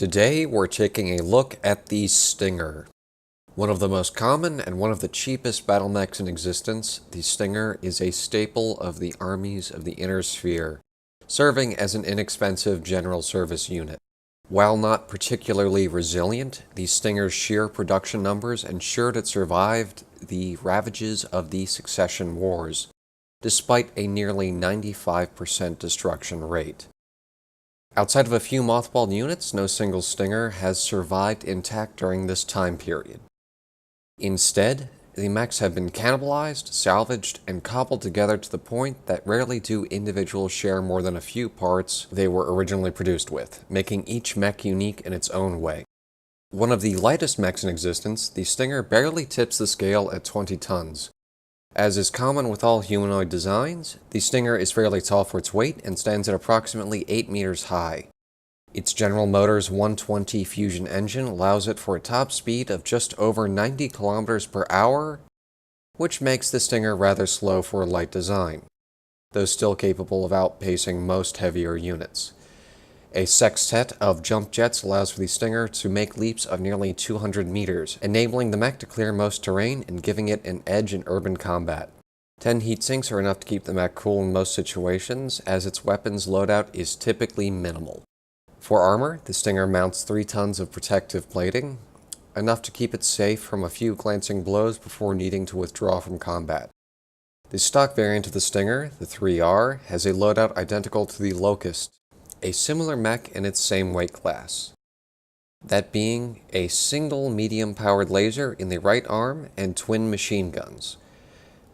Today we're taking a look at the Stinger. One of the most common and one of the cheapest battle mechs in existence, the Stinger is a staple of the armies of the Inner Sphere, serving as an inexpensive general service unit. While not particularly resilient, the Stinger's sheer production numbers ensured it survived the ravages of the Succession Wars, despite a nearly 95% destruction rate. Outside of a few mothballed units, no single Stinger has survived intact during this time period. Instead, the mechs have been cannibalized, salvaged, and cobbled together to the point that rarely do individuals share more than a few parts they were originally produced with, making each mech unique in its own way. One of the lightest mechs in existence, the Stinger barely tips the scale at 20 tons. As is common with all humanoid designs, the Stinger is fairly tall for its weight and stands at approximately 8 meters high. Its General Motors 120 Fusion engine allows it for a top speed of just over 90 kilometers per hour, which makes the Stinger rather slow for a light design, though still capable of outpacing most heavier units. A sextet of jump jets allows for the Stinger to make leaps of nearly 200 meters, enabling the mech to clear most terrain and giving it an edge in urban combat. 10 heat sinks are enough to keep the mech cool in most situations, as its weapons loadout is typically minimal. For armor, the Stinger mounts 3 tons of protective plating, enough to keep it safe from a few glancing blows before needing to withdraw from combat. The stock variant of the Stinger, the 3R, has a loadout identical to the Locust, a similar mech in its same weight class. That being a single medium-powered laser in the right arm and twin machine guns.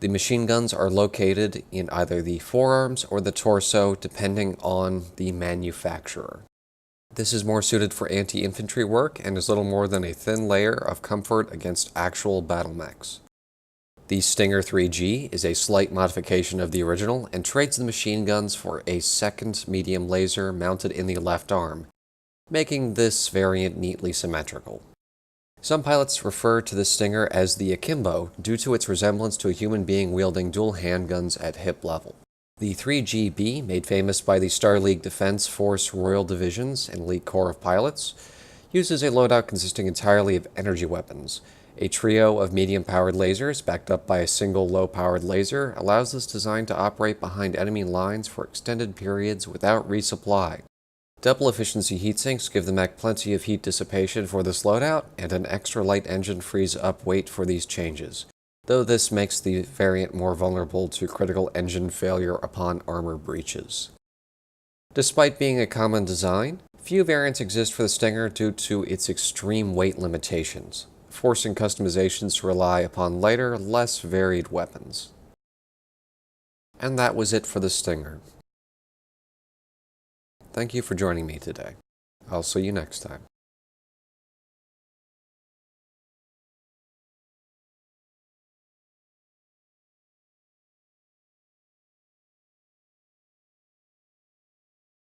The machine guns are located in either the forearms or the torso, depending on the manufacturer. This is more suited for anti-infantry work and is little more than a thin layer of comfort against actual battle mechs. The Stinger 3G is a slight modification of the original and trades the machine guns for a second medium laser mounted in the left arm, making this variant neatly symmetrical. Some pilots refer to the Stinger as the Akimbo due to its resemblance to a human being wielding dual handguns at hip level. The 3GB, made famous by the Star League Defense Force Royal Divisions and Elite Corps of Pilots, uses a loadout consisting entirely of energy weapons. A trio of medium-powered lasers, backed up by a single low-powered laser, allows this design to operate behind enemy lines for extended periods without resupply. Double efficiency heatsinks give the mech plenty of heat dissipation for this loadout, and an extra light engine frees up weight for these changes, though this makes the variant more vulnerable to critical engine failure upon armor breaches. Despite being a common design, few variants exist for the Stinger due to its extreme weight limitations, forcing customizations to rely upon lighter, less varied weapons. And that was it for the Stinger. Thank you for joining me today. I'll see you next time.